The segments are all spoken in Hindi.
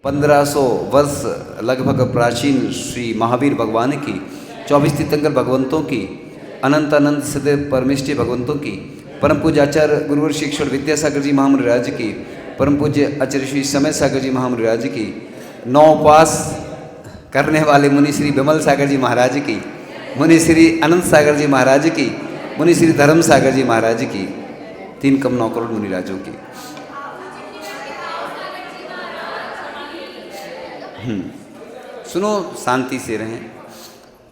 1500 वर्ष लगभग प्राचीन श्री महावीर भगवान की, 24 तीर्थंकर भगवंतों की, अनंत अनंत सदैव परमेष्टि भगवंतों की, परम पूज्य आचार्य गुरुवर शिक्षण विद्यासागर जी महामंडराज की, परम पूज्य आचार्य श्री समय सागर जी महामंडराज की, 9 पास करने वाले मुनि श्री विमल सागर जी महाराज की, मुनि श्री अनंत सागर जी महाराज की, मुनि श्री धर्म सागर जी महाराज की, 3 कम 9 करोड़ मुनिराजों की। सुनो, शांति से रहें।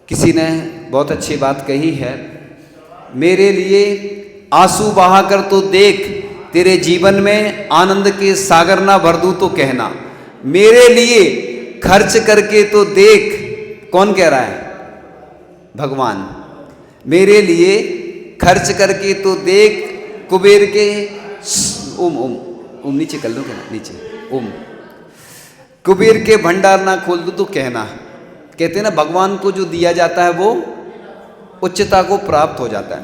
किसी ने बहुत अच्छी बात कही है, मेरे लिए आंसू बहा कर तो देख, तेरे जीवन में आनंद के सागर ना भर दूं तो कहना। मेरे लिए खर्च करके तो देख, कौन कह रहा है? भगवान। मेरे लिए खर्च करके तो देख, कुबेर के ओम ओम ओम नीचे कर लो क्या, नीचे ओम, कुबेर के भंडार ना खोल दो तो कहना। कहते हैं ना, भगवान को जो दिया जाता है वो उच्चता को प्राप्त हो जाता है।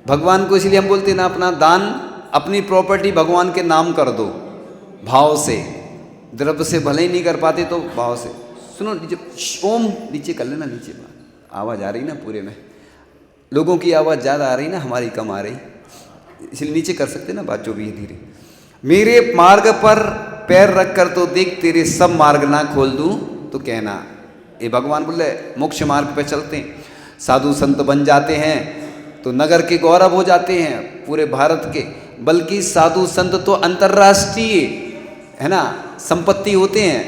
भगवान को इसलिए हम बोलते हैं ना, अपना दान, अपनी प्रॉपर्टी भगवान के नाम कर दो, भाव से। द्रव्य से भले ही नहीं कर पाते तो भाव से। सुनो नीचे, ओम नीचे कर लेना, नीचे आवाज़ आ रही ना पूरे में, लोगों की आवाज़ ज़्यादा आ रही ना, हमारी कम आ रही, इसलिए नीचे कर सकते ना बात जो भी है धीरे। मेरे मार्ग पर पैर रख कर तो देख, तेरे सब मार्ग ना खोल दूं तो कहना। ये भगवान बोले, मोक्ष मार्ग पे चलते हैं, साधु संत बन जाते हैं तो नगर के गौरव हो जाते हैं पूरे भारत के, बल्कि साधु संत तो अंतर्राष्ट्रीय है ना संपत्ति होते हैं,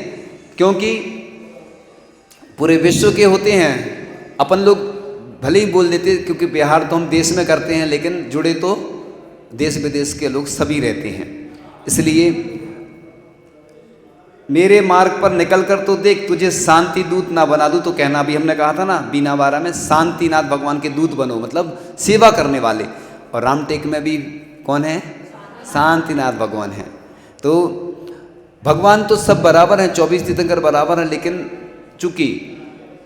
क्योंकि पूरे विश्व के होते हैं। अपन लोग भले ही बोल देते, क्योंकि बिहार तो हम देश में करते हैं, लेकिन जुड़े तो देश विदेश के लोग सभी रहते हैं। इसलिए मेरे मार्ग पर निकल कर तो देख, तुझे शांति दूत ना बना दूं तो कहना। अभी हमने कहा था ना बीना बारा में, शांतिनाथ भगवान के दूत बनो, मतलब सेवा करने वाले। और रामटेक में भी कौन है? शांतिनाथ भगवान है। तो भगवान तो सब बराबर हैं, 24 तीर्थंकर बराबर हैं, लेकिन चूंकि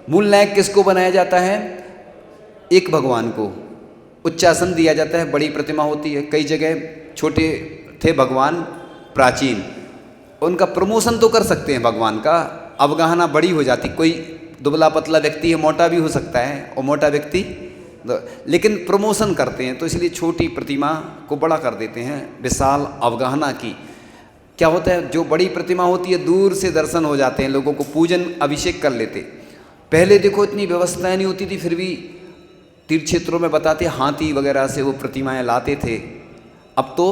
मूल नायक किसको बनाया जाता है? एक भगवान को उच्चासन दिया जाता है, बड़ी प्रतिमा होती है। कई जगह छोटे थे भगवान प्राचीन, उनका प्रमोशन तो कर सकते हैं भगवान का, अवगाहना बड़ी हो जाती। कोई दुबला पतला व्यक्ति है, मोटा भी हो सकता है, और मोटा व्यक्ति, लेकिन प्रमोशन करते हैं तो इसलिए छोटी प्रतिमा को बड़ा कर देते हैं, विशाल अवगाहना की। क्या होता है, जो बड़ी प्रतिमा होती है दूर से दर्शन हो जाते हैं, लोगों को पूजन अभिषेक कर लेते। पहले देखो इतनी व्यवस्थाएं नहीं होती थी, फिर भी तीर्थ क्षेत्रों में बताते हाथी वगैरह से वो प्रतिमाएं लाते थे। अब तो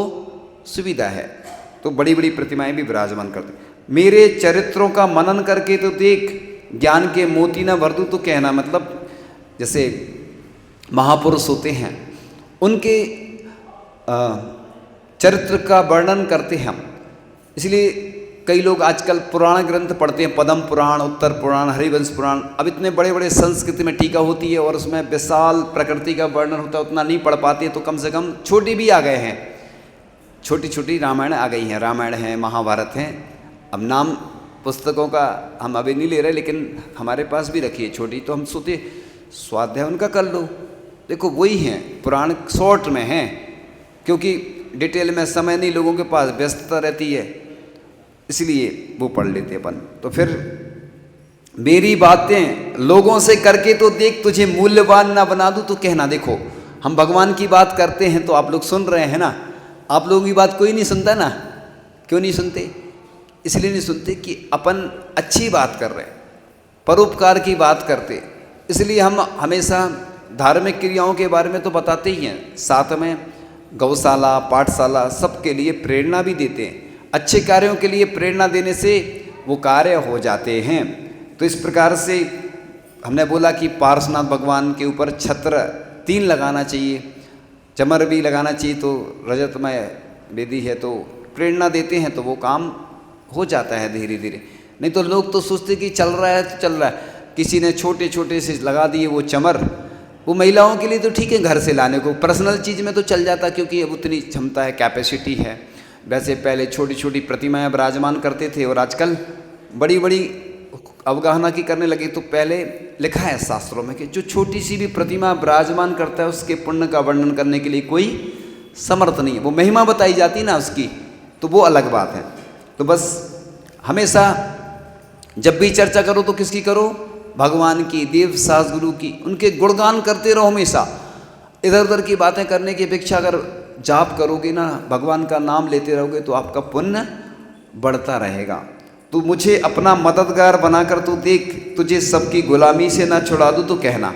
सुविधा है तो बड़ी बड़ी प्रतिमाएं भी विराजमान करते। मेरे चरित्रों का मनन करके तो देख, ज्ञान के मोती न भर दूं तो कहना। मतलब जैसे महापुरुष होते हैं, उनके चरित्र का वर्णन करते हैं हम। इसलिए कई लोग आजकल पुराण ग्रंथ पढ़ते हैं, पद्म पुराण, उत्तर पुराण, हरिवंश पुराण। अब इतने बड़े बड़े संस्कृत में टीका होती है और उसमें विशाल प्रकृति का वर्णन होता है, उतना नहीं पढ़ पाते, तो कम से कम छोटी भी आ गए हैं, छोटी छोटी रामायण आ गई हैं, रामायण है, महाभारत हैं। अब नाम पुस्तकों का हम अभी नहीं ले रहे, लेकिन हमारे पास भी रखी है छोटी, तो हम सोचे स्वाध्याय उनका कर लो। देखो वही हैं, पुराण शॉर्ट में हैं, क्योंकि डिटेल में समय नहीं, लोगों के पास व्यस्तता रहती है, इसलिए वो पढ़ लेते अपन। तो फिर मेरी बातें लोगों से करके तो देख, तुझे मूल्यवान ना बना दूं तो कहना। देखो हम भगवान की बात करते हैं तो आप लोग सुन रहे हैं ना, आप लोगों की बात कोई नहीं सुनता ना। क्यों नहीं सुनते? इसलिए नहीं सुनते कि अपन अच्छी बात कर रहे हैं, परोपकार की बात करते, इसलिए हम हमेशा धार्मिक क्रियाओं के बारे में तो बताते ही हैं, साथ में गौशाला, पाठशाला सबके लिए प्रेरणा भी देते हैं। अच्छे कार्यों के लिए प्रेरणा देने से वो कार्य हो जाते हैं। तो इस प्रकार से हमने बोला कि पार्श्वनाथ भगवान के ऊपर छत्र 3 लगाना चाहिए, चमर भी लगाना चाहिए, तो रजतमय वेदी है तो प्रेरणा देते हैं, तो वो काम हो जाता है धीरे धीरे। नहीं तो लोग तो सोचते कि चल रहा है तो चल रहा है। किसी ने छोटे छोटे से लगा दिए वो चमर, वो महिलाओं के लिए तो ठीक है घर से लाने को, पर्सनल चीज़ में तो चल जाता, क्योंकि अब उतनी क्षमता है, कैपेसिटी है। वैसे पहले छोटी छोटी प्रतिमाएं विराजमान करते थे और आजकल बड़ी बड़ी अवगाहना की करने लगे। तो पहले लिखा है शास्त्रों में कि जो छोटी सी भी प्रतिमा विराजमान करता है उसके पुण्य का वर्णन करने के लिए कोई समर्थ नहीं है। वो महिमा बताई जाती ना उसकी, तो वो अलग बात है। तो बस हमेशा जब भी चर्चा करो तो किसकी करो? भगवान की, देव सास गुरु की, उनके गुणगान करते रहो हमेशा। इधर उधर की बातें करने की अपेक्षा अगर जाप करोगे ना, भगवान का नाम लेते रहोगे तो आपका पुण्य बढ़ता रहेगा। तू मुझे अपना मददगार बनाकर तू देख, तुझे सबकी गुलामी से ना छुड़ा दूँ तो कहना।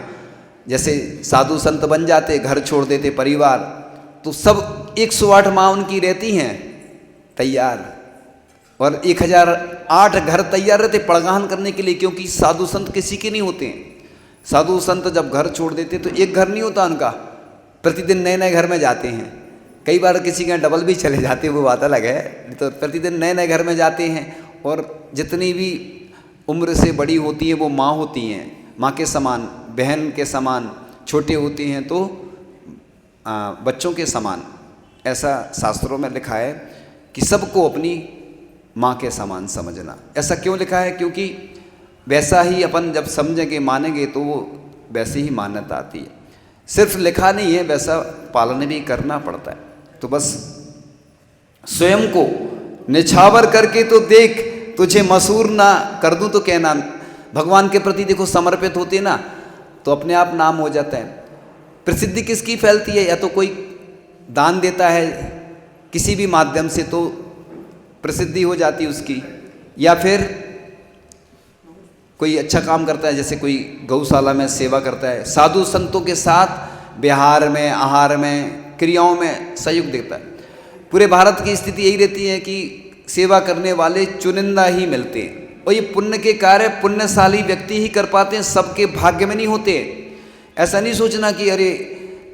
जैसे साधु संत बन जाते, घर छोड़ देते परिवार, तो सब 108 माँ उनकी रहती हैं तैयार, और 1008 घर तैयार रहते पड़गाहन करने के लिए, क्योंकि साधु संत किसी के नहीं होते हैं। साधु संत जब घर छोड़ देते तो एक घर नहीं होता उनका, प्रतिदिन नए नए घर में जाते हैं। कई बार किसी के डबल भी चले जाते हैं, वो बात अलग है, तो प्रतिदिन नए नए घर में जाते हैं। और जितनी भी उम्र से बड़ी होती हैं वो माँ होती हैं, माँ के समान, बहन के समान, छोटे होते हैं तो बच्चों के समान। ऐसा शास्त्रों में लिखा है कि सबको अपनी माँ के समान समझना। ऐसा क्यों लिखा है? क्योंकि वैसा ही अपन जब समझेंगे, मानेंगे तो वो वैसी ही मान्यता आती है। सिर्फ लिखा नहीं है, वैसा पालन भी करना पड़ता है। तो बस स्वयं को निछावर करके तो देख, तुझे मशहूर ना कर दूं तो कहना। भगवान के प्रति देखो समर्पित होते ना तो अपने आप नाम हो जाता है। प्रसिद्धि किसकी फैलती है? या तो कोई दान देता है किसी भी माध्यम से तो प्रसिद्धि हो जाती है उसकी, या फिर कोई अच्छा काम करता है, जैसे कोई गौशाला में सेवा करता है, साधु संतों के साथ विहार में, आहार में, क्रियाओं में सहयोग देता है। पूरे भारत की स्थिति यही रहती है कि सेवा करने वाले चुनिंदा ही मिलते हैं, और ये पुण्य के कार्य पुण्यशाली व्यक्ति ही कर पाते हैं, सबके भाग्य में नहीं होते। ऐसा नहीं सोचना कि अरे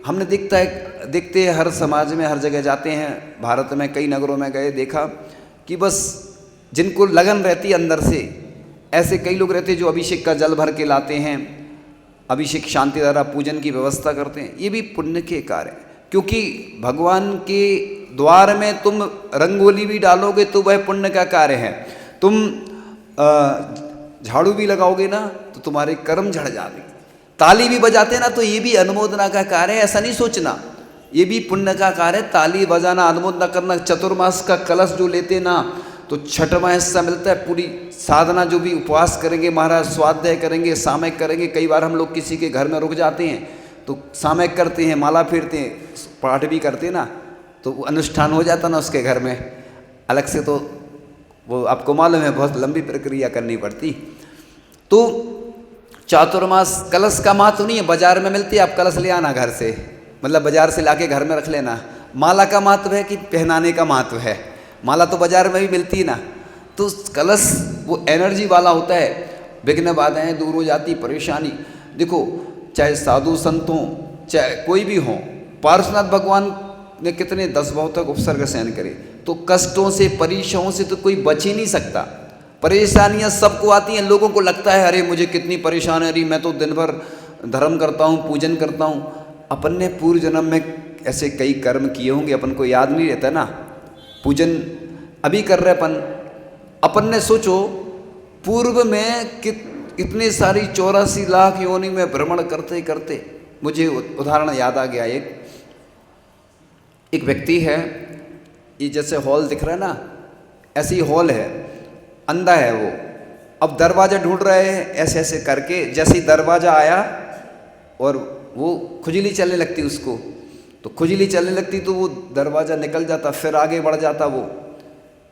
हमने देखते हैं हर समाज में, हर जगह जाते हैं, भारत में कई नगरों में गए, देखा कि बस जिनको लगन रहती है अंदर से, ऐसे कई लोग रहते हैं जो अभिषेक का जल भर के लाते हैं, अभिषेक शांति द्वारा पूजन की व्यवस्था करते हैं। ये भी पुण्य के कार्य है, क्योंकि भगवान के द्वार में तुम रंगोली भी डालोगे तो वह पुण्य का कार्य है। तुम झाड़ू भी लगाओगे ना तो तुम्हारे कर्म झड़ जाएंगे। ताली भी बजाते ना तो ये भी अनुमोदना का कार्य है। ऐसा नहीं सोचना, ये भी पुण्य का कार्य है। ताली बजाना, अनुमोदना करना। चतुर्मास का कलश जो लेते ना तो छठवां हिस्सा मिलता है। पूरी साधना जो भी उपवास करेंगे महाराज, स्वाध्याय करेंगे, सामयिक करेंगे। कई बार हम लोग किसी के घर में रुक जाते हैं तो सामयिक करते हैं, माला फेरते हैं, पाठ भी करते हैं ना, तो अनुष्ठान हो जाता ना उसके घर में अलग से। तो वो आपको मालूम है बहुत लंबी प्रक्रिया करनी पड़ती। तो चातुर्मास कलश का महत्व नहीं है, बाजार में मिलती है, आप कलश ले आना घर से, मतलब बाजार से लाके घर में रख लेना। माला का महत्व है कि पहनाने का महत्व है। माला तो बाजार में भी मिलती है ना, तो कलश वो एनर्जी वाला होता है। विघ्न बाधाएं दूर हो जाती, परेशानी। देखो चाहे साधु संत हों, चाहे कोई भी हो, पार्श्वनाथ भगवान ने कितने 10 भाव तक उपसर्ग सहन करे, तो कष्टों से, परेशानियों से तो कोई बच ही नहीं सकता। परेशानियां सबको आती हैं। लोगों को लगता है अरे मुझे कितनी परेशानी है, अरे मैं तो दिन भर धर्म करता हूँ, पूजन करता हूँ। अपन ने पूर्व जन्म में ऐसे कई कर्म किए होंगे, अपन को याद नहीं रहता ना। पूजन अभी कर रहे अपन ने सोचो पूर्व में कितने सारी 84 लाख योनि में भ्रमण करते करते, मुझे उदाहरण याद आ गया। एक व्यक्ति है, ये जैसे हॉल दिख रहा है ना, ऐसी हॉल है, अंधा है वो। अब दरवाज़ा ढूंढ रहे हैं ऐसे ऐसे करके, जैसे ही दरवाज़ा आया और वो खुजली चलने लगती उसको, तो खुजली चलने लगती तो वो दरवाज़ा निकल जाता, फिर आगे बढ़ जाता वो।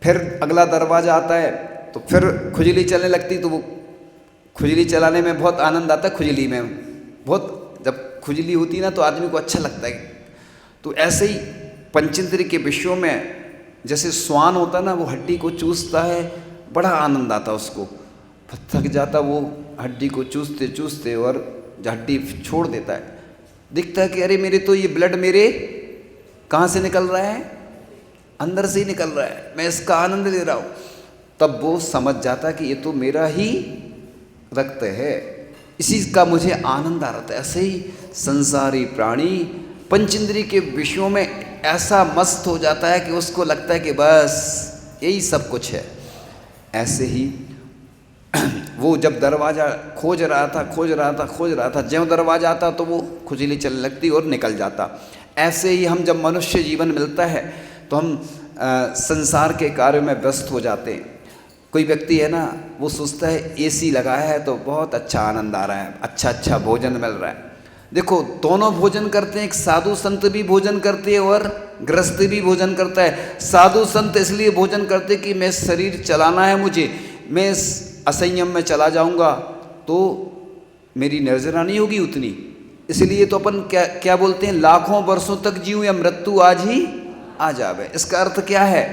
फिर अगला दरवाज़ा आता है तो फिर खुजली चलने लगती, तो वो खुजली चलाने में बहुत आनंद आता है। खुजली में बहुत, जब खुजली होती ना तो आदमी को अच्छा लगता है। तो ऐसे ही पंचेंद्रिय के विषयों में जैसे स्वान होता ना, वो हड्डी को चूसता है, बड़ा आनंद आता उसको। थक जाता वो हड्डी को चूसते चूसते, और हड्डी छोड़ देता है। दिखता है कि अरे मेरे तो ये ब्लड मेरे कहाँ से निकल रहा है, अंदर से ही निकल रहा है, मैं इसका आनंद ले रहा हूँ। तब वो समझ जाता कि ये तो मेरा ही रक्त है, इसी का मुझे आनंद आ रहा था। ऐसे ही संसारी प्राणी पंचेंद्रिय के विषयों में ऐसा मस्त हो जाता है कि उसको लगता है कि बस यही सब कुछ है। ऐसे ही वो जब दरवाज़ा खोज रहा था, ज्यों दरवाज़ा आता तो वो खुजली चलने लगती और निकल जाता। ऐसे ही हम जब मनुष्य जीवन मिलता है तो हम संसार के कार्य में व्यस्त हो जाते हैं। कोई व्यक्ति है ना, वो सोचता है एसी लगाया है तो बहुत अच्छा आनंद आ रहा है, अच्छा अच्छा भोजन मिल रहा है। देखो दोनों भोजन करते हैं, एक साधु संत भी भोजन करते हैं और गृहस्थ भी भोजन करता है। साधु संत इसलिए भोजन करते कि मैं शरीर चलाना है मुझे, मैं असंयम में चला जाऊंगा तो मेरी निर्जरा नहीं होगी उतनी, इसलिए तो अपन क्या क्या बोलते हैं, लाखों वर्षों तक जीऊं या मृत्यु आज ही आ जावे। इसका अर्थ क्या है,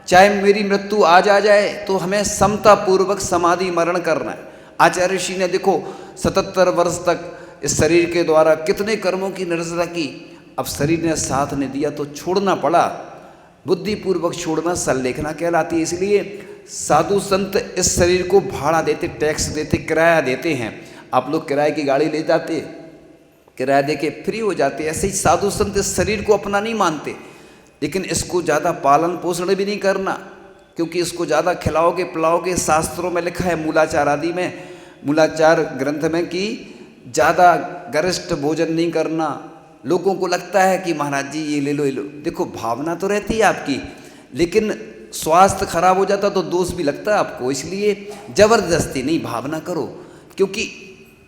चाहे मेरी मृत्यु आज आ जाए तो हमें समता पूर्वक समाधि मरण करना है। आचार्य ऋषि ने देखो 77 वर्ष तक इस शरीर के द्वारा कितने कर्मों की निर्जरा की, अब शरीर ने साथ नहीं दिया तो छोड़ना पड़ा। बुद्धिपूर्वक छोड़ना संलेखना कहलाती है। इसलिए साधु संत इस शरीर को भाड़ा देते, टैक्स देते, किराया देते हैं। आप लोग किराए की गाड़ी ले जाते, किराया दे के फ्री हो जाते, ऐसे ही साधु संत इस शरीर को अपना नहीं मानते, लेकिन इसको ज़्यादा पालन पोषण भी नहीं करना, क्योंकि इसको ज़्यादा खिलाओगे पिलाओगे, शास्त्रों में लिखा है मूलाचार आदि में, मूलाचार ग्रंथ में कि ज़्यादा गरिष्ठ भोजन नहीं करना। लोगों को लगता है कि महाराज जी ये ले लो ये लो, देखो भावना तो रहती है आपकी, लेकिन स्वास्थ्य खराब हो जाता तो दोष भी लगता है आपको। इसलिए जबरदस्ती नहीं, भावना करो, क्योंकि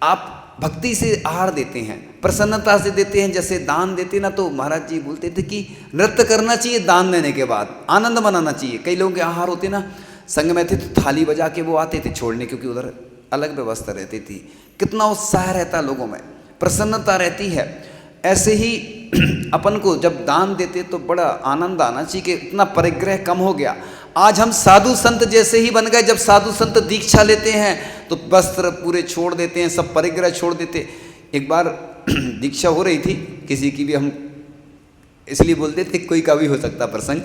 आप भक्ति से आहार देते हैं, प्रसन्नता से देते हैं। जैसे दान देते ना, तो महाराज जी बोलते थे कि नृत्य करना चाहिए दान देने के बाद, आनंद मनाना चाहिए। कई लोगों के आहार होते ना, संग में थे तो थाली बजा के वो आते थे छोड़ने, क्योंकि उधर अलग व्यवस्था रहती थी। कितना उत्साह रहता है लोगों में, प्रसन्नता रहती है। ऐसे ही अपन को जब दान देते तो बड़ा आनंद आना चाहिए कि इतना परिग्रह कम हो गया। आज हम साधु संत जैसे ही बन गए। जब साधु संत दीक्षा लेते हैं तो वस्त्र पूरे छोड़ देते हैं, सब परिग्रह छोड़ देते। एक बार दीक्षा हो रही थी किसी की भी, हम इसलिए बोलते थे कोई का भी हो सकता प्रसंग,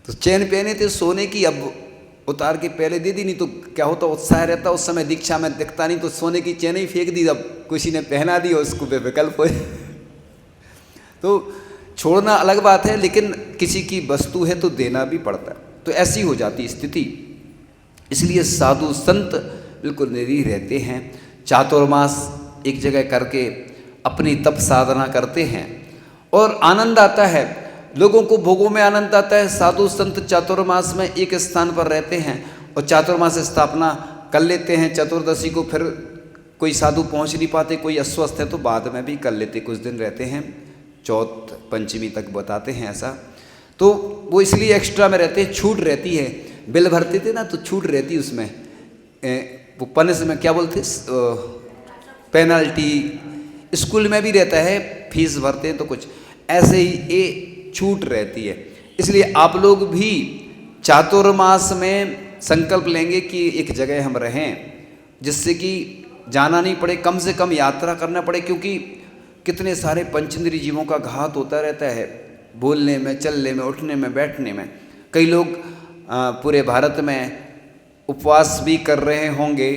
तो चैन पहने थे सोने की, अब उतार के पहले दे दी, नहीं तो क्या होता उत्साह रहता उस समय दीक्षा में, दिखता नहीं तो सोने की चैन ही फेंक दी। अब किसी ने पहना दी और उसको बेविकल्प हो तो छोड़ना अलग बात है, लेकिन किसी की वस्तु है तो देना भी पड़ता है, तो ऐसी हो जाती स्थिति। इसलिए साधु संत बिल्कुल निरीह रहते हैं, चातुर्मास एक जगह करके अपनी तप साधना करते हैं और आनंद आता है। लोगों को भोगों में आनंद आता है। साधु संत चातुर्मास में एक स्थान पर रहते हैं और चातुर्मास स्थापना कर लेते हैं। चतुर्दशी को फिर कोई साधु पहुंच नहीं पाते, कोई अस्वस्थ है तो बाद में भी कर लेते, कुछ दिन रहते हैं, चौथ पंचमी तक बताते हैं ऐसा। तो वो इसलिए एक्स्ट्रा में रहते हैं, छूट रहती है। बिल भरते थे ना तो छूट रहती उसमें, वो पनिश में क्या बोलते, पेनल्टी। स्कूल में भी रहता है, फीस भरते हैं तो कुछ ऐसे ही ये छूट रहती है। इसलिए आप लोग भी चातुर्मास में संकल्प लेंगे कि एक जगह हम रहें, जिससे कि जाना नहीं पड़े, कम से कम यात्रा करना पड़े, क्योंकि कितने सारे पंचेंद्रिय जीवों का घात होता रहता है, बोलने में, चलने में, उठने में, बैठने में। कई लोग पूरे भारत में उपवास भी कर रहे होंगे,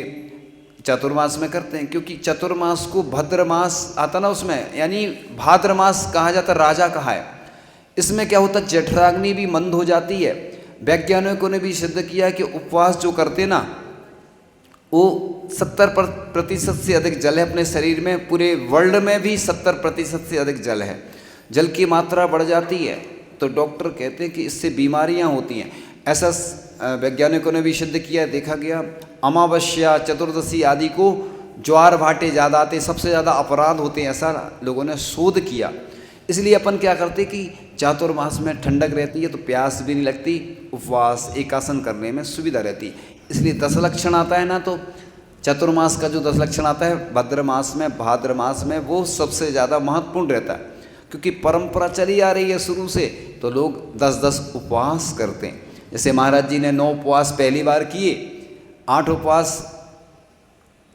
चातुर्मास में करते हैं, क्योंकि चतुर्मास को भद्रमास आता ना उसमें, यानी भाद्रमास कहा जाता, राजा कहा है। इसमें क्या होता, जठराग्नि भी मंद हो जाती है। वैज्ञानिकों ने भी सिद्ध किया कि उपवास जो करते ना, वो 70% से अधिक जल है अपने शरीर में, पूरे वर्ल्ड में भी 70% से अधिक जल है। जल की मात्रा बढ़ जाती है तो डॉक्टर कहते हैं कि इससे बीमारियां होती हैं। ऐसा वैज्ञानिकों ने भी सिद्ध किया, देखा गया। अमावस्या, चतुर्दशी आदि को ज्वार भाटे ज़्यादा आते, सबसे ज़्यादा अपराध होते हैं, ऐसा लोगों ने शोध किया। इसलिए अपन क्या करते कि चातुर्मास में ठंडक रहती है तो प्यास भी नहीं लगती, उपवास एकासन करने में सुविधा रहती है। इसलिए 10 लक्षण आता है ना, तो चतुर्मास का जो 10 लक्षण आता है भद्र मास में, भाद्र मास में, वो सबसे ज़्यादा महत्वपूर्ण रहता है, क्योंकि परंपरा चली आ रही है शुरू से, तो लोग 10-10 उपवास करते हैं। जैसे महाराज जी ने 9 उपवास पहली बार किए, 8 उपवास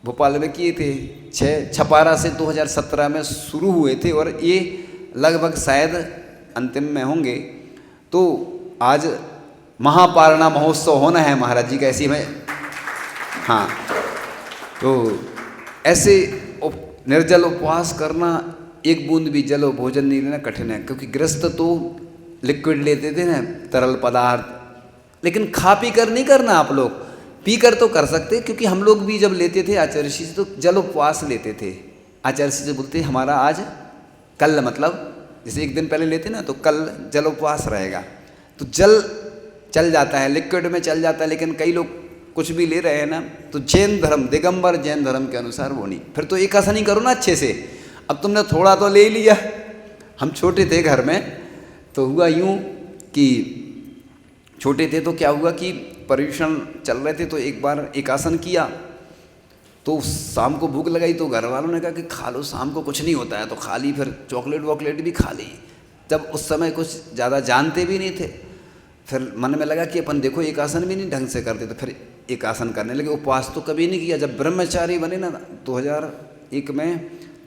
भोपाल में किए थे, 6 छपारा से 2017 में शुरू हुए थे और ये लगभग शायद अंतिम में होंगे। तो आज महापारणा महोत्सव होना है महाराज जी का, ऐसी में। हाँ, तो ऐसे निर्जल उपवास करना, एक बूंद भी जल और भोजन नहीं लेना कठिन है, क्योंकि गृहस्थ तो लिक्विड लेते थे ना, तरल पदार्थ, लेकिन खा पी कर नहीं करना। आप लोग पी कर तो कर सकते, क्योंकि हम लोग भी जब लेते थे आचार्य ऋषि से तो जल उपवास लेते थे। आचार्य ऋषि से बोलते हमारा आज कल, मतलब जैसे एक दिन पहले लेते ना, तो कल जल उपवास रहेगा। तो जल चल जाता है, लिक्विड में चल जाता है, लेकिन कई लोग कुछ भी ले रहे हैं ना, तो जैन धर्म, दिगंबर जैन धर्म के अनुसार वो नहीं। फिर तो एक आसनी करो ना अच्छे से। अब तुमने थोड़ा तो ले लिया। हम छोटे थे घर में, तो हुआ यूँ कि छोटे थे तो क्या हुआ कि पर्यूषण चल रहे थे, तो एक बार एक आसन किया, तो शाम को भूख लगाई, तो घर वालों ने कहा कि खा लो, शाम को कुछ नहीं होता है, तो खा ली। फिर चॉकलेट वॉकलेट भी खा ली। जब उस समय कुछ ज़्यादा जानते भी नहीं थे, फिर मन में लगा कि अपन देखो एक आसन भी नहीं ढंग से करते, तो फिर एक आसन करने लगे। उपवास तो कभी नहीं किया। जब ब्रह्मचारी बने ना 2001 में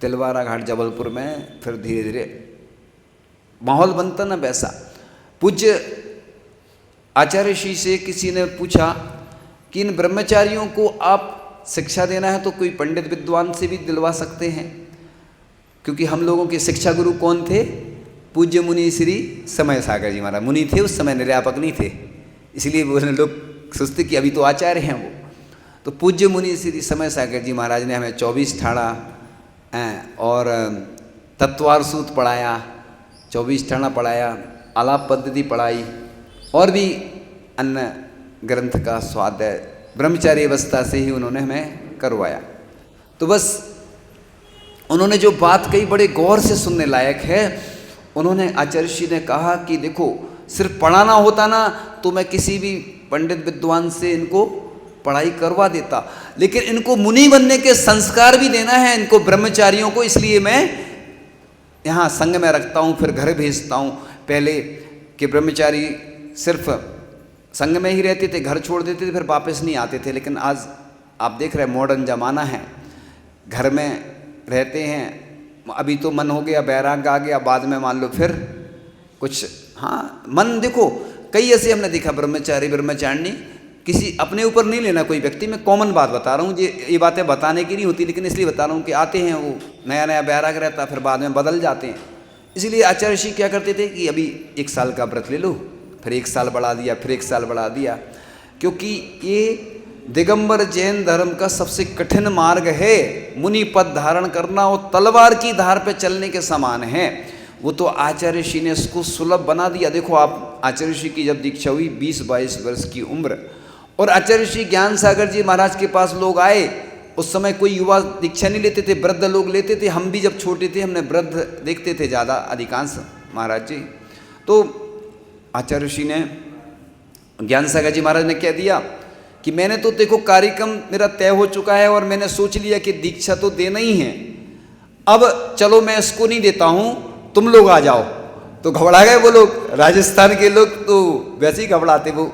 तिलवारा घाट जबलपुर में, फिर धीरे धीरे माहौल बनता ना वैसा। पूज्य आचार्य श्री से किसी ने पूछा कि इन ब्रह्मचारियों को आप शिक्षा देना है तो कोई पंडित विद्वान से भी दिलवा सकते हैं, क्योंकि हम लोगों के शिक्षा गुरु कौन थे? पूज्य मुनि श्री समय सागर जी महाराज। मुनि थे उस समय, निर्यापक नहीं थे, इसलिए वो लोग सोचते कि अभी तो आचार्य हैं वो। तो पूज्य मुनि श्री समय सागर जी महाराज ने हमें 24 ठाड़ा और तत्वार सूत पढ़ाया, 24 ठाड़ा पढ़ाया, आलाप पद्धति पढ़ाई, और भी अन्य ग्रंथ का स्वाध्याय ब्रह्मचारी अवस्था से ही उन्होंने हमें करवाया। तो बस उन्होंने जो बात कही बड़े गौर से सुनने लायक है। उन्होंने, आचार्य श्री ने कहा कि देखो सिर्फ पढ़ाना होता ना तो मैं किसी भी पंडित विद्वान से इनको पढ़ाई करवा देता, लेकिन इनको मुनि बनने के संस्कार भी देना है इनको ब्रह्मचारियों को, इसलिए मैं यहाँ संग में रखता हूँ, फिर घर भेजता हूँ। पहले के ब्रह्मचारी सिर्फ संग में ही रहते थे, घर छोड़ देते थे, फिर वापस नहीं आते थे। लेकिन आज आप देख रहे हैं मॉडर्न ज़माना है, घर में रहते हैं, अभी तो मन हो गया, बैराग आ गया, बाद में मान लो फिर कुछ, हाँ मन देखो कई ऐसे हमने देखा ब्रह्मचारी ब्रह्मचारिणी, किसी अपने ऊपर नहीं लेना कोई व्यक्ति, मैं कॉमन बात बता रहा हूँ, ये बातें बताने की नहीं होती, लेकिन इसलिए बता रहा हूँ कि आते हैं वो नया नया बैराग रहता, फिर बाद में बदल जाते हैं। इसलिए आचार्य श्री क्या करते थे कि अभी 1 साल का व्रत ले लो, फिर 1 साल बढ़ा दिया, फिर 1 साल बढ़ा दिया, क्योंकि ये दिगंबर जैन धर्म का सबसे कठिन मार्ग है। मुनि पद धारण करना और तलवार की धार पे चलने के समान है। वो तो आचार्य श्री ने इसको सुलभ बना दिया। देखो आप, आचार्य श्री की जब दीक्षा हुई 20-22 वर्ष की उम्र, और आचार्य श्री ज्ञान सागर जी महाराज के पास लोग आए, उस समय कोई युवा दीक्षा नहीं लेते थे, वृद्ध लोग लेते थे। हम भी जब छोटे थे हमने वृद्ध देखते थे ज़्यादा, अधिकांश महाराज जी। तो आचार्य श्री ने, ज्ञान सागर जी महाराज ने कह दिया कि मैंने तो देखो कार्यक्रम मेरा तय हो चुका है और मैंने सोच लिया कि दीक्षा तो देना ही है, अब चलो मैं इसको नहीं देता हूँ, तुम लोग आ जाओ। तो घबरा गए वो लोग, राजस्थान के लोग तो वैसे ही घबराते, वो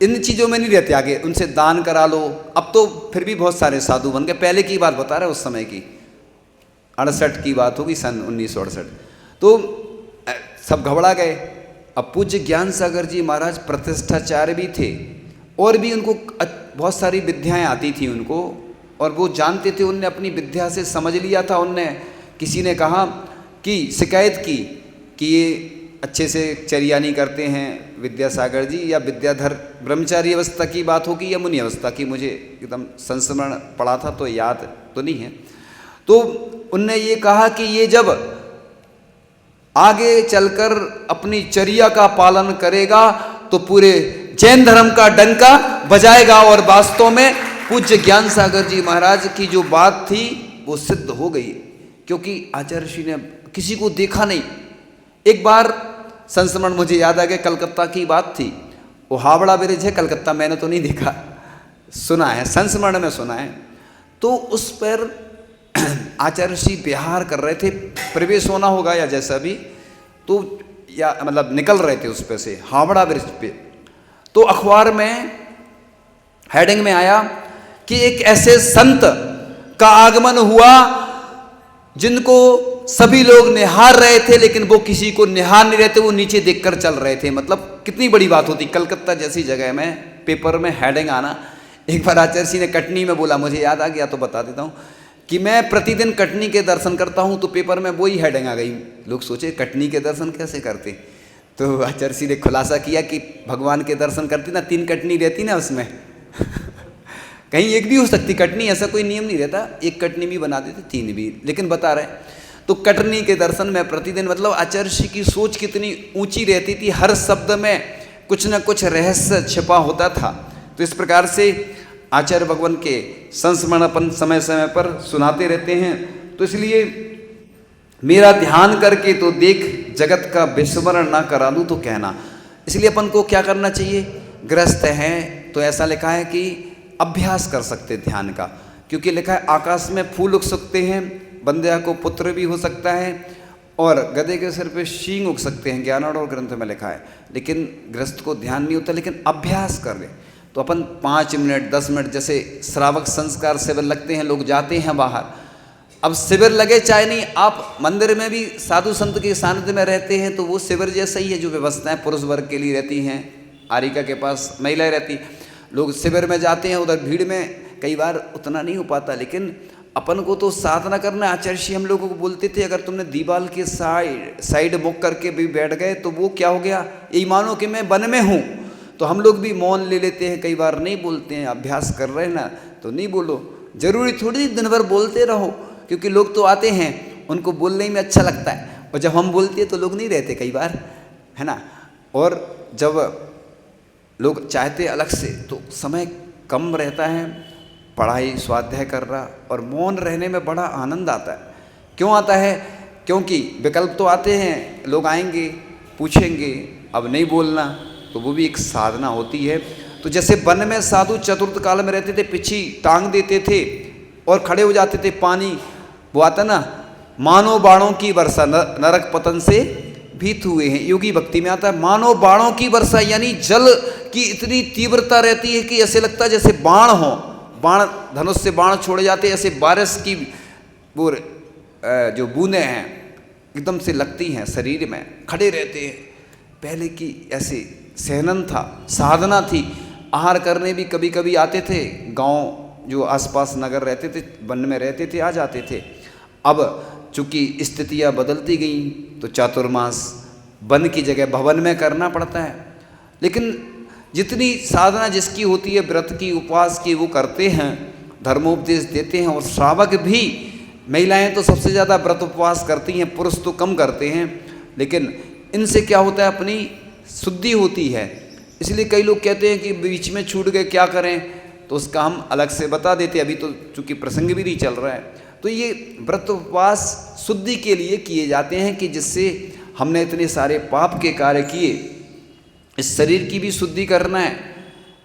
इन चीज़ों में नहीं रहते आगे, उनसे दान करा लो। अब तो फिर भी बहुत सारे साधु बन गए, पहले की बात बता रहे उस समय की, 68 की बात होगी, सन 1968। तो सब घबरा गए। अब पूज्य ज्ञान सागर जी महाराज प्रतिष्ठाचार्य भी थे, और भी उनको बहुत सारी विद्याएं आती थी उनको, और वो जानते थे, उनने अपनी विद्या से समझ लिया था। उनने, किसी ने कहा कि शिकायत की कि ये अच्छे से चर्या नहीं करते हैं विद्यासागर जी, या विद्याधर, ब्रह्मचारी अवस्था की बात होगी या मुनि अवस्था की, मुझे एकदम संस्मरण पड़ा था तो याद तो नहीं है। तो उनने ये कहा कि ये जब आगे चलकर अपनी चर्या का पालन करेगा तो पूरे जैन धर्म का डंका बजाएगा। और वास्तव में पूज्य ज्ञान सागर जी महाराज की जो बात थी वो सिद्ध हो गई, क्योंकि आचार्य श्री ने किसी को देखा नहीं। एक बार संस्मरण मुझे याद आ गया, कलकत्ता की बात थी, वो हावड़ा ब्रिज है कलकत्ता, मैंने तो नहीं देखा, सुना है, संस्मरण में सुना है। तो उस पर आचार्य श्री विहार कर रहे थे, प्रवेश होना होगा या जैसा भी, तो या मतलब निकल रहे थे उस पे से, हावड़ा ब्रिज पे। तो अखबार में हेडिंग में आया कि एक ऐसे संत का आगमन हुआ जिनको सभी लोग निहार रहे थे, लेकिन वो किसी को निहार नहीं रहे थे, वो नीचे देखकर चल रहे थे। मतलब कितनी बड़ी बात होती, कलकत्ता जैसी जगह में पेपर में हेडिंग आना। एक बार आचार्य श्री ने कटनी में बोला, मुझे याद आ गया तो बता देता हूँ, कि मैं प्रतिदिन कटनी के दर्शन करता हूँ, तो पेपर में वही हेडिंग आ गई। लोग सोचे कटनी के दर्शन कैसे करते, तो आचार्य श्री ने खुलासा किया कि भगवान के दर्शन करते ना, 3 कटनी रहती ना उसमें कहीं एक भी हो सकती कटनी, ऐसा कोई नियम नहीं रहता, 1 कटनी भी बना देते, 3 भी, लेकिन बता रहे। तो कटनी के दर्शन में प्रतिदिन, मतलब आचार्य श्री की सोच कितनी ऊंची रहती थी, हर शब्द में कुछ न कुछ रहस्य छिपा होता था। तो इस प्रकार से आचार्य भगवान के संस्मरण अपन समय समय पर सुनाते रहते हैं। तो इसलिए मेरा ध्यान करके तो देख जगत का विस्मरण ना करा दूँ तो कहना। इसलिए अपन को क्या करना चाहिए, गृहस्थ हैं तो ऐसा लिखा है कि अभ्यास कर सकते ध्यान का, क्योंकि लिखा है आकाश में फूल उग सकते हैं, बंध्या को पुत्र भी हो सकता है, और गधे के सिर पे शींग उग सकते हैं, ज्ञानार्णव और ग्रंथ में लिखा है। लेकिन गृहस्थ को ध्यान नहीं होता, लेकिन अभ्यास कर ले तो अपन 5 मिनट 10 मिनट, जैसे श्रावक संस्कार शिविर लगते हैं, लोग जाते हैं बाहर। अब शिविर लगे चाहे नहीं, आप मंदिर में भी साधु संत के सानिध्य में रहते हैं तो वो शिविर जैसा ही है, जो व्यवस्थाएं पुरुष वर्ग के लिए रहती हैं, आरिका के पास महिलाएं रहती। लोग शिविर में जाते हैं, उधर भीड़ में कई बार उतना नहीं हो पाता, लेकिन अपन को तो साधना करना। आचार्य जी हम लोगों को बोलते थे, अगर तुमने दीवाल के साइड मुख करके भी बैठ गए तो वो क्या हो गया, यही मानो कि मैं वन में हूँ। तो हम लोग भी मौन ले लेते हैं, कई बार नहीं बोलते हैं। अभ्यास कर रहे हैं ना तो नहीं बोलो, जरूरी थोड़ी दिन भर बोलते रहो, क्योंकि लोग तो आते हैं, उनको बोलने में अच्छा लगता है, और जब हम बोलते हैं तो लोग नहीं रहते कई बार, है ना। और जब लोग चाहते अलग से तो समय कम रहता है, पढ़ाई स्वाध्याय कर रहा, और मौन रहने में बड़ा आनंद आता है। क्यों आता है, क्योंकि विकल्प तो आते हैं, लोग आएंगे पूछेंगे, अब नहीं बोलना तो वो भी एक साधना होती है। तो जैसे वन में साधु चतुर्थ काल में रहते थे, पिछी टांग देते थे और खड़े हो जाते थे, पानी वो आता ना, मानो बाणों की वर्षा नरक पतन से भीत हुए हैं। योगी भक्ति में आता है मानो बाणों की वर्षा, यानी जल की इतनी तीव्रता रहती है कि ऐसे लगता है जैसे बाण हो, बाण धनुष से बाण छोड़े जाते, ऐसे बारिश की वो जो बूंदें हैं एकदम से लगती हैं शरीर में, खड़े रहते हैं। पहले की ऐसे सहनन था, साधना थी। आहार करने भी कभी कभी आते थे, गांव जो आसपास नगर रहते थे, वन में रहते थे, आ जाते थे। अब चूँकि स्थितियाँ बदलती गई तो चातुर्मास वन की जगह भवन में करना पड़ता है। लेकिन जितनी साधना जिसकी होती है, व्रत की उपवास की, वो करते हैं, धर्मोपदेश देते हैं। और श्रावक भी, महिलाएं तो सबसे ज़्यादा व्रत उपवास करती हैं, पुरुष तो कम करते हैं, लेकिन इनसे क्या होता है, अपनी शुद्धि होती है। इसलिए कई लोग कहते हैं कि बीच में छूट गए क्या करें, तो उसका हम अलग से बता देते। अभी तो चूँकि प्रसंग भी नहीं चल रहा है, तो ये व्रत उपवास शुद्धि के लिए किए जाते हैं कि जिससे हमने इतने सारे पाप के कार्य किए, इस शरीर की भी शुद्धि करना है।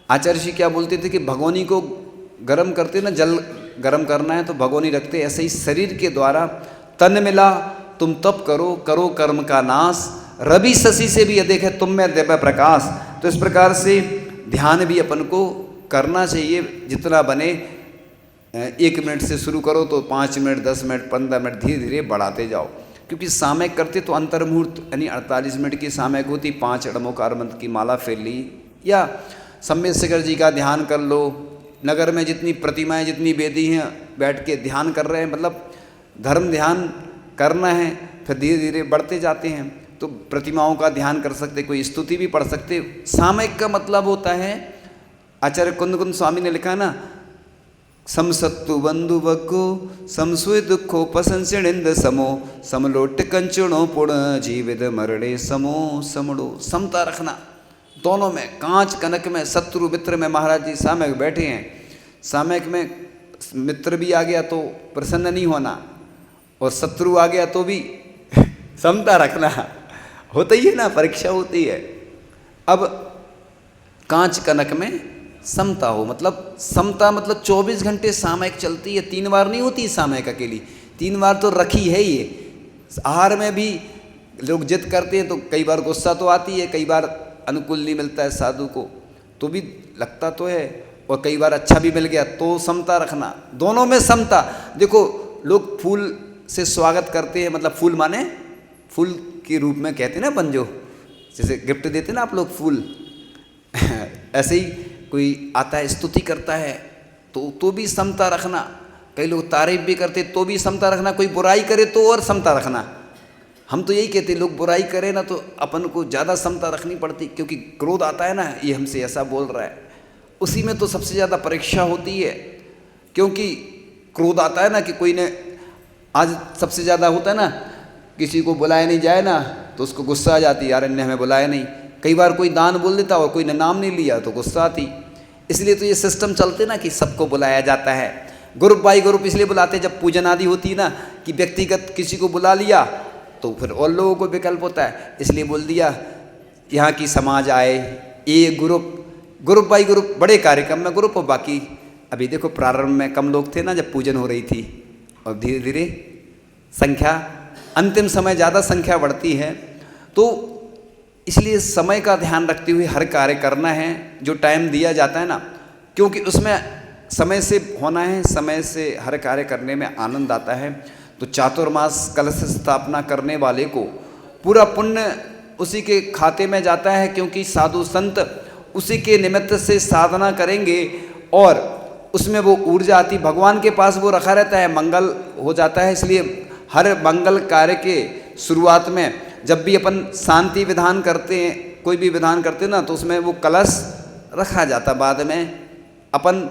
आचार्य जी क्या बोलते थे कि भगोनी को गर्म करते ना, जल गर्म करना है तो भगोनी रखते, ऐसे ही शरीर के द्वारा तन मिला तुम तप करो, करो कर्म का नाश, रवि शशि से भी अधिक है तुम में दिव्य प्रकाश। तो इस प्रकार से ध्यान भी अपन को करना चाहिए, जितना बने। 1 मिनट से शुरू करो तो 5 मिनट 10 मिनट 15 मिनट धीरे धीरे बढ़ाते जाओ, क्योंकि सामयिक करते तो अंतर्मुहूर्त यानी 48 मिनट की सामयिक होती। 5 अड़मोकार मंत्र की माला फेर ली, या सम्यक शेखर जी का ध्यान कर लो। नगर में जितनी प्रतिमाएं, जितनी वेदी हैं, बैठ के ध्यान कर रहे हैं, मतलब धर्म ध्यान करना है, फिर धीरे धीरे बढ़ते जाते हैं। तो प्रतिमाओं का ध्यान कर सकते, कोई स्तुति भी पढ़ सकते। सामयिक का मतलब होता है, आचार्य कुंद कुंद स्वामी ने लिखा ना, समसत्तु बंधु बग्गो समसुय दुखो पसंसिणिंद समो समलोट कंचणो पुण जीवित मरणे समो समड़ो। समता रखना दोनों में, कांच कनक में, शत्रु मित्र में। महाराज जी सामयिक बैठे हैं, सामयिक में मित्र भी आ गया तो प्रसन्न नहीं होना, और शत्रु आ गया तो भी समता रखना होता ही है ना, परीक्षा होती है। अब कांच कनक में समता हो, मतलब समता मतलब 24 घंटे सामयिक चलती है। 3 बार नहीं होती सामयिक अकेली, 3 बार तो रखी है ये। आहार में भी लोग जिद करते हैं तो कई बार गुस्सा तो आती है, कई बार अनुकूल नहीं मिलता है साधु को तो भी लगता तो है, और कई बार अच्छा भी मिल गया तो समता रखना। दोनों में समता। देखो लोग फूल से स्वागत करते हैं, मतलब फूल माने फूल के रूप में कहते हैं ना अपन, जो जैसे गिफ्ट देते ना आप लोग फूल ऐसे ही कोई आता है स्तुति करता है तो भी समता रखना। कई लोग तारीफ भी करते तो भी समता रखना, कोई बुराई करे तो और समता रखना। हम तो यही कहते लोग बुराई करें ना तो अपन को ज़्यादा समता रखनी पड़ती, क्योंकि क्रोध आता है ना, ये हमसे ऐसा बोल रहा है, उसी में तो सबसे ज़्यादा परीक्षा होती है। क्योंकि क्रोध आता है ना कि कोई ने, आज सबसे ज़्यादा होता है ना, किसी को बुलाया नहीं जाए ना तो उसको गुस्सा आ जाती, यार इनने हमें बुलाया नहीं। कई बार कोई दान बोल देता और कोई ने नाम नहीं लिया तो गुस्सा आती। इसलिए तो ये सिस्टम चलते ना कि सबको बुलाया जाता है, ग्रुप बाई ग्रुप इसलिए बुलाते, जब पूजन आदि होती है ना कि व्यक्तिगत किसी को बुला लिया तो फिर और लोगों को विकल्प होता है, इसलिए बोल दिया यहाँ की समाज आए, ये ग्रुप बाई ग्रुप बड़े कार्यक्रम में ग्रुप, और बाकी अभी देखो प्रारंभ में कम लोग थे ना जब पूजन हो रही थी, और धीरे धीरे संख्या, अंतिम समय ज़्यादा संख्या बढ़ती है। तो इसलिए समय का ध्यान रखते हुए हर कार्य करना है, जो टाइम दिया जाता है ना, क्योंकि उसमें समय से होना है, समय से हर कार्य करने में आनंद आता है। तो चातुर्मास कलश स्थापना करने वाले को पूरा पुण्य उसी के खाते में जाता है, क्योंकि साधु संत उसी के निमित्त से साधना करेंगे और उसमें वो ऊर्जा आती, भगवान के पास वो रखा रहता है, मंगल हो जाता है। इसलिए हर मंगल कार्य के शुरुआत में जब भी अपन शांति विधान करते हैं, कोई भी विधान करते हैं ना, तो उसमें वो कलश रखा जाता। बाद में अपन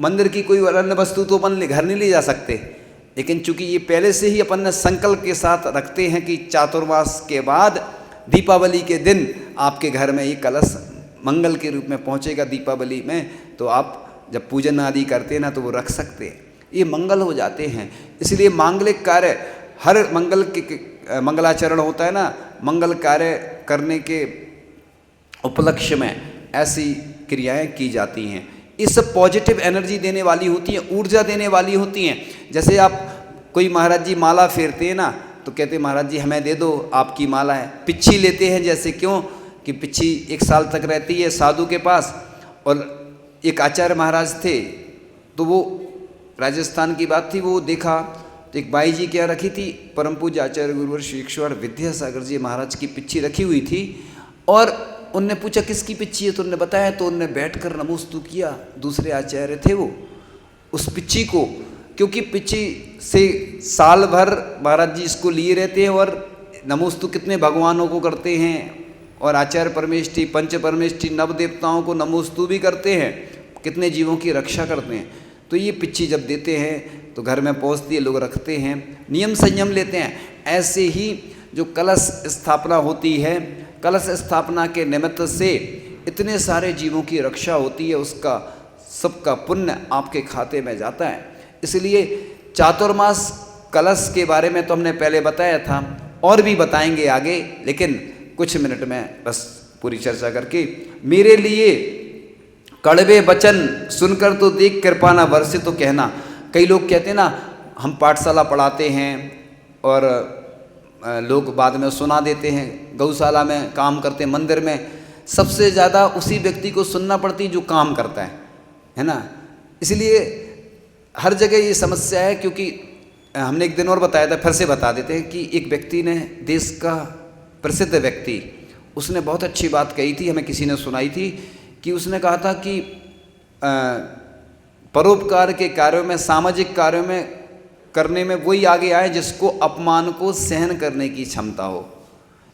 मंदिर की कोई अन्य वस्तु तो अपन घर नहीं ले जा सकते, लेकिन चूंकि ये पहले से ही अपन ने संकल्प के साथ रखते हैं कि चातुर्मास के बाद दीपावली के दिन आपके घर में ये कलश मंगल के रूप में पहुंचेगा दीपावली में, तो आप जब पूजन आदि करते हैं ना तो वो रख सकते हैं, ये मंगल हो जाते हैं। इसलिए मांगलिक कार्य हर मंगल के मंगलाचरण होता है ना, मंगल कार्य करने के उपलक्ष्य में ऐसी क्रियाएं की जाती हैं। ये सब पॉजिटिव एनर्जी देने वाली होती हैं, ऊर्जा देने वाली होती हैं। जैसे आप कोई महाराज जी माला फेरते हैं ना, तो कहते हैं महाराज जी हमें दे दो आपकी माला है। पिच्छी लेते हैं, जैसे क्यों कि पिच्छी 1 साल तक रहती है साधु के पास। और एक आचार्य महाराज थे, तो वो राजस्थान की बात थी, वो देखा तो एक बाई जी क्या रखी थी, परम पूज्य आचार्य गुरुवर श्री ईश्वर विद्यासागर जी महाराज की पिच्छी रखी हुई थी। और उनने पूछा किसकी पिच्छी है, तो उन्होंने बताया, तो उनने बैठकर नमोस्तु किया। दूसरे आचार्य थे वो उस पिच्छी को, क्योंकि पिच्छी से साल भर महाराज जी इसको लिए रहते हैं, और नमोस्तु कितने भगवानों को करते हैं, और आचार्य परमेष्ठी पंच परमेष्ठी नव देवताओं को नमोस्तु भी करते हैं, कितने जीवों की रक्षा करते हैं। तो ये पिच्छी जब देते हैं तो घर में पहुँचती है, लोग रखते हैं, नियम संयम लेते हैं। ऐसे ही जो कलश स्थापना होती है, कलश स्थापना के निमित्त से इतने सारे जीवों की रक्षा होती है, उसका सबका पुण्य आपके खाते में जाता है। इसलिए चातुर्मास कलश के बारे में तो हमने पहले बताया था, और भी बताएंगे आगे, लेकिन कुछ मिनट में बस पूरी चर्चा करके, मेरे लिए कड़वे वचन सुनकर तो देख कृपा ना बरसे तो कहना। कई लोग कहते हैं ना हम पाठशाला पढ़ाते हैं और लोग बाद में सुना देते हैं, गौशाला में काम करते हैं, मंदिर में सबसे ज़्यादा उसी व्यक्ति को सुनना पड़ती जो काम करता है ना। इसलिए हर जगह ये समस्या है, क्योंकि हमने एक दिन और बताया था, फिर से बता देते हैं कि एक व्यक्ति ने, देश का प्रसिद्ध व्यक्ति, उसने बहुत अच्छी बात कही थी, हमें किसी ने सुनाई थी, कि उसने कहा था कि परोपकार के कार्यों में, सामाजिक कार्यों में करने में वही आगे आए जिसको अपमान को सहन करने की क्षमता हो।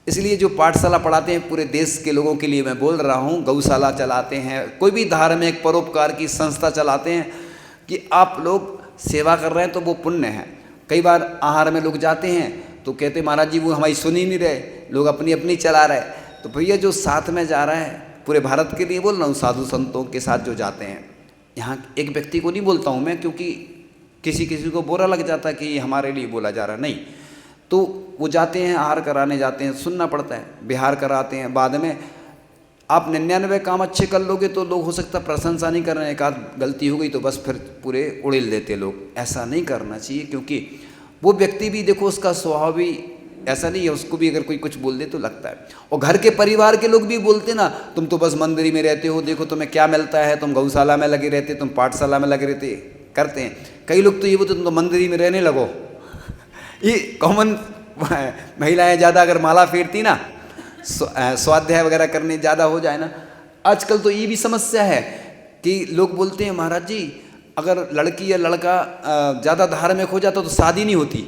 इसलिए जो पाठशाला पढ़ाते हैं पूरे देश के लोगों के लिए मैं बोल रहा हूँ, गौशाला चलाते हैं, कोई भी धार्मिक परोपकार की संस्था चलाते हैं, कि आप लोग सेवा कर रहे हैं तो वो पुण्य है। कई बार आहार में लोग जाते हैं तो कहते महाराज जी वो हमारी सुन ही नहीं रहे, लोग अपनी अपनी चला रहे। तो भैया जो साथ में जा रहा है, पूरे भारत के लिए बोल रहा हूँ, साधु संतों के साथ जो जाते हैं, यहाँ एक व्यक्ति को नहीं बोलता हूँ मैं, क्योंकि किसी किसी को बुरा लग जाता है कि ये हमारे लिए बोला जा रहा नहीं। तो वो जाते हैं, आहार कराने जाते हैं, सुनना पड़ता है, बिहार कराते हैं। बाद में आप 99 काम अच्छे कर लोगे तो लोग हो सकता प्रशंसा नहीं कर रहे हैं, एक आध गलती हो गई तो बस फिर पूरे उड़ेल देते लोग। ऐसा नहीं करना चाहिए, क्योंकि वो व्यक्ति भी देखो उसका स्वभाव भी ऐसा नहीं है, उसको भी अगर कोई कुछ बोल दे तो लगता है। और घर के परिवार के लोग भी बोलते ना, तुम तो बस मंदिर ही में रहते हो, देखो तुम्हें क्या मिलता है, तुम गौशाला में लगे रहते, तुम पाठशाला में लगे रहते करते हैं। कई लोग तो ये बोलते तुम तो मंदिर ही में रहने लगो। ये कॉमन महिलाएं ज़्यादा अगर माला फेरती ना, स्वाध्याय वगैरह करने ज़्यादा हो जाए ना। आजकल तो ये भी समस्या है कि लोग बोलते हैं महाराज जी अगर लड़की या लड़का ज़्यादा धार्मिक हो जाता तो शादी नहीं होती,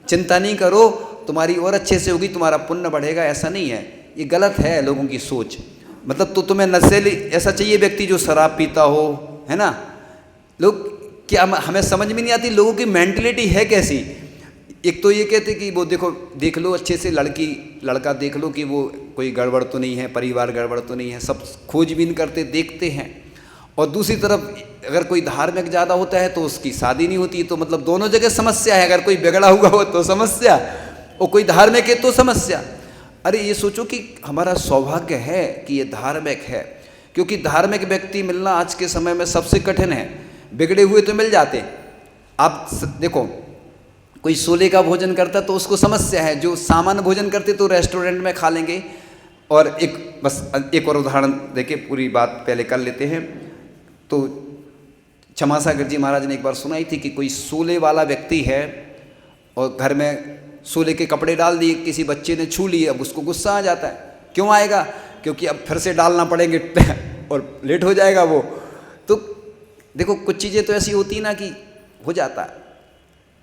चिंता नहीं करो तुम्हारी और अच्छे से होगी, तुम्हारा पुण्य बढ़ेगा। ऐसा नहीं है, ये गलत है लोगों की सोच। मतलब तो तुम्हें नशेली ऐसा चाहिए व्यक्ति जो शराब पीता हो, है ना। लोग क्या, हमें समझ में नहीं आती लोगों की मेंटलिटी है कैसी। एक तो ये कहते कि वो देखो देख लो अच्छे से, लड़की लड़का देख लो कि वो कोई गड़बड़ तो नहीं है, परिवार गड़बड़ तो नहीं है, सब खोजबीन करते देखते हैं। और दूसरी तरफ अगर कोई धार्मिक ज़्यादा होता है तो उसकी शादी नहीं होती, तो मतलब दोनों जगह समस्या है। अगर कोई बिगड़ा हुआ हो तो समस्या, और कोई धार्मिक है तो समस्या। अरे ये सोचो कि हमारा सौभाग्य है कि ये धार्मिक है, क्योंकि धार्मिक व्यक्ति मिलना आज के समय में सबसे कठिन है। बिगड़े हुए तो मिल जाते। आप देखो, कोई सोले का भोजन करता तो उसको समस्या है, जो सामान्य भोजन करते तो रेस्टोरेंट में खा लेंगे। और एक और उदाहरण देके पूरी बात पहले कर लेते हैं। तो क्षमासागर जी महाराज ने एक बार सुनाई थी कि कोई सोले वाला व्यक्ति है और घर में सोले के कपड़े डाल दिए, किसी बच्चे ने छू लिए, अब उसको गुस्सा आ जाता है। क्यों आएगा? क्योंकि अब फिर से डालना पड़ेंगे और लेट हो जाएगा वो। तो देखो कुछ चीज़ें तो ऐसी होती ना कि हो जाता है।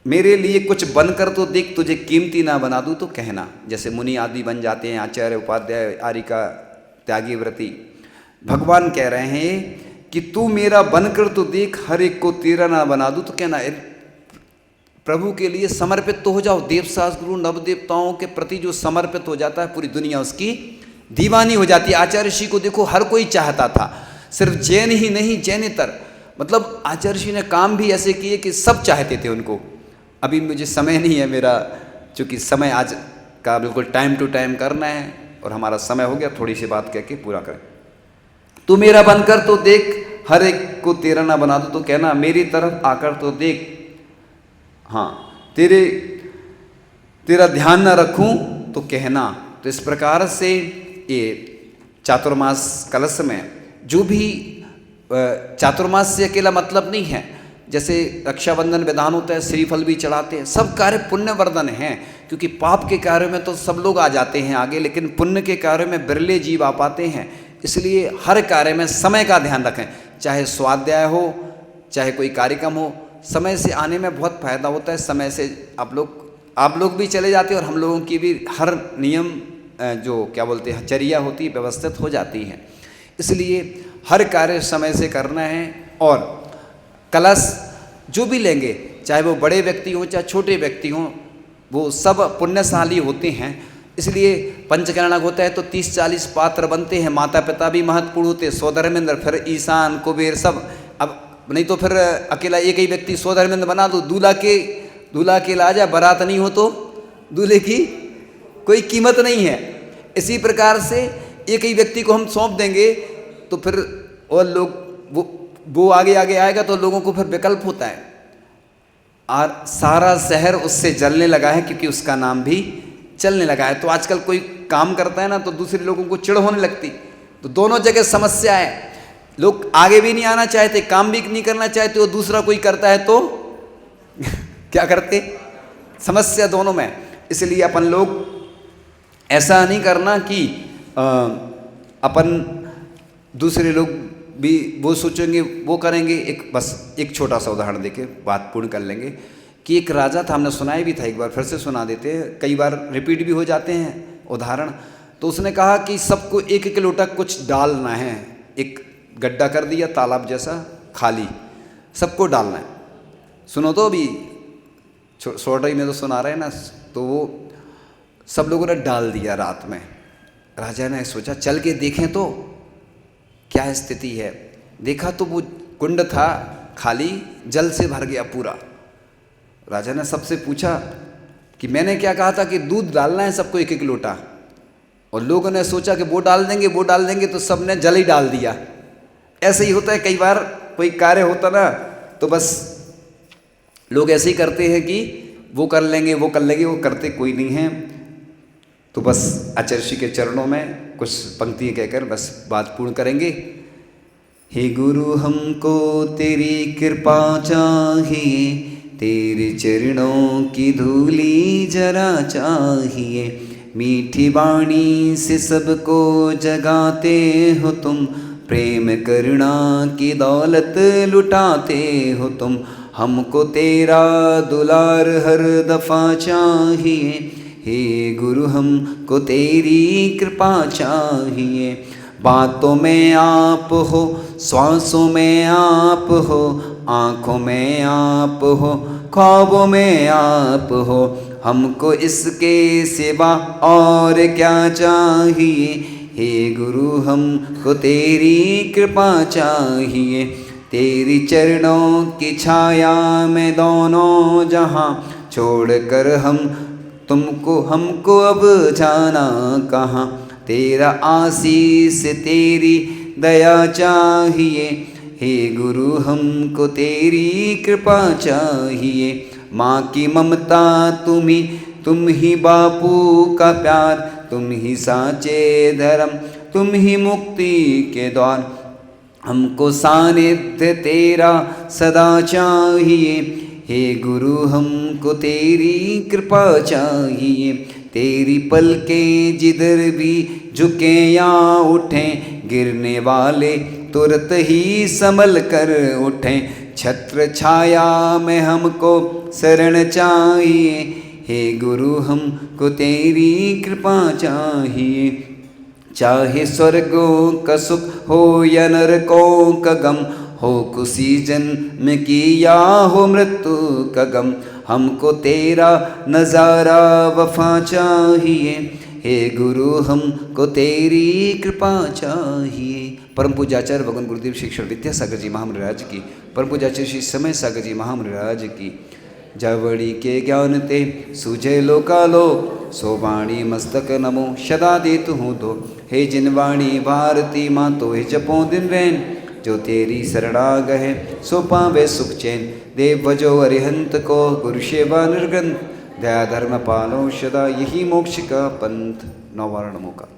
मेरे लिए कुछ बनकर तो देख, तुझे कीमती ना बना दूँ तो कहना। जैसे मुनि आदि बन जाते हैं, आचार्य, उपाध्याय, आरिका, त्यागी, व्रती। भगवान कह रहे हैं कि तू मेरा बनकर तो देख, हर एक को तेरा ना बना दूँ तो कहना। प्रभु के लिए समर्पित तो हो जाओ। देवशास्त्र गुरु नवदेवताओं के प्रति जो समर्पित हो जाता है, पूरी दुनिया उसकी दीवानी हो जाती है। आचार्य ऋषि को देखो हर कोई चाहता था, सिर्फ जैन ही नहीं, जैनेतर। मतलब आचार्य ऋषि ने काम भी ऐसे किए कि सब चाहते थे उनको। अभी मुझे समय नहीं है मेरा, चूँकि समय आज का बिल्कुल टाइम टू टाइम करना है और हमारा समय हो गया, थोड़ी सी बात कह के पूरा करें। तू मेरा बनकर तो देख, हर एक को तेरा ना बना दो तो कहना। मेरी तरफ आकर तो देख, हाँ तेरा ध्यान ना रखूं तो कहना। तो इस प्रकार से ये चातुर्मास कलश में जो भी चातुर्मास से अकेला मतलब नहीं है। जैसे रक्षाबंधन विधान होता है, श्रीफल भी चढ़ाते हैं, सब कार्य पुण्यवर्धन हैं। क्योंकि पाप के कार्य में तो सब लोग आ जाते हैं आगे, लेकिन पुण्य के कार्य में बिरले जीव आ पाते हैं। इसलिए हर कार्य में समय का ध्यान रखें, चाहे स्वाध्याय हो, चाहे कोई कार्यक्रम हो, समय से आने में बहुत फायदा होता है। समय से आप लोग भी चले जाते हैं और हम लोगों की भी हर नियम जो क्या बोलते हैं चर्या होती है, व्यवस्थित हो जाती है। इसलिए हर कार्य समय से करना है। और कलश जो भी लेंगे, चाहे वो बड़े व्यक्ति हों चाहे छोटे व्यक्ति हों, वो सब पुण्यशाली होते हैं। इसलिए पंचकर्णक होता है तो 30-40 पात्र बनते हैं। माता पिता भी महत्वपूर्ण होते हैं, स्वधर्मेंद्र, फिर ईशान, कुबेर, सब। अब नहीं तो फिर अकेला एक ही व्यक्ति स्वधर्मेंद्र बना दो, दूल्हा के लाजा, बारात नहीं हो तो दूल्हे की कोई कीमत नहीं है। इसी प्रकार से एक ही व्यक्ति को हम सौंप देंगे तो फिर और लोग वो आगे आएगा तो लोगों को फिर विकल्प होता है। और सारा शहर उससे जलने लगा है क्योंकि उसका नाम भी चलने लगा है। तो आजकल कोई काम करता है ना तो दूसरे लोगों को चिढ़ होने लगती। तो दोनों जगह समस्या है। लोग आगे भी नहीं आना चाहते, काम भी नहीं करना चाहते, और दूसरा कोई करता है तो क्या करते, समस्या दोनों में। इसलिए अपन लोग ऐसा नहीं करना कि अपन दूसरे लोग भी वो सोचेंगे वो करेंगे। एक छोटा सा उदाहरण देके बात पूर्ण कर लेंगे कि एक राजा था, हमने सुनाया भी था, एक बार फिर से सुना देते हैं, कई बार रिपीट भी हो जाते हैं उदाहरण। तो उसने कहा कि सबको एक एक लोटा कुछ डालना है। एक गड्ढा कर दिया तालाब जैसा खाली, सबको डालना है। सुनो तो अभी शॉर्ट में तो सुना रहे हैं ना। तो वो सब लोगों ने डाल दिया रात में। राजा ने सोचा चल के देखें तो क्या स्थिति है। देखा तो वो कुंड था खाली, जल से भर गया पूरा। राजा ने सबसे पूछा कि मैंने क्या कहा था कि दूध डालना है सबको एक एक लोटा, और लोगों ने सोचा कि वो डाल देंगे तो सबने जल ही डाल दिया। ऐसे ही होता है कई बार, कोई कार्य होता ना तो बस लोग ऐसे ही करते हैं कि वो कर लेंगे, वो करते कोई नहीं है। तो बस आचार्य ऋषि के चरणों में कुछ पंक्तियाँ कहकर बस बात पूर्ण करेंगे। हे गुरु हमको तेरी कृपा चाहिए, तेरे चरणों की धूली जरा चाहिए। मीठी वाणी से सबको जगाते हो तुम, प्रेम करुणा की दौलत लुटाते हो तुम। हमको तेरा दुलार हर दफा चाहिए, हे गुरु हमको तेरी कृपा चाहिए। बातों में आप हो, श्वासों में आप हो, आँखों में आप हो, ख्वाबों में आप हो। हमको इसके सिवा और क्या चाहिए, हे गुरु हमको तेरी कृपा चाहिए। तेरी चरणों की छाया में दोनों जहां, छोड़कर हमको अब जाना कहाँ। तेरा आशीष तेरी दया चाहिए, हे गुरु हमको तेरी कृपा चाहिए। माँ की ममता तुम ही बापू का प्यार, तुम ही साचे धर्म, तुम ही मुक्ति के द्वार। हमको सानिध्य तेरा सदा चाहिए, हे गुरु हमको तेरी कृपा चाहिए। तेरी पलकें जिधर भी झुके या उठें, गिरने वाले तुरंत ही संभल कर उठें। छत्र छाया में हमको शरण चाहिए, हे गुरु हमको तेरी कृपा चाहिए। चाहे स्वर्गों का सुख हो या नरकों का गम, हो किसी जन्म की या हो मृत्यु का गम, हमको तेरा नज़ारा वफा चाहिए, हे गुरु हमको तेरी कृपा चाहिए। परम पूज्याचार्य भगवान गुरुदेव श्री अक्षर विद्यासागर जी महाराज की, परम पूज्याचार्य श्री समय सागर जी महाराज की। जवड़ी के ज्ञान ते सुजय लोकालोक, सो वाणी मस्तक नमो सदा देतु हूँ दो। हे जिनवाणी भारती माँ तो हे जपो दिन रैन, जो तेरी शरणा गहे सो पावे सुख चैन। देव भजो अरिहंत को गुरु सेवा निर्गंथ, दया धर्म पालो सदा यही मोक्ष का पंथ। नवर्ण का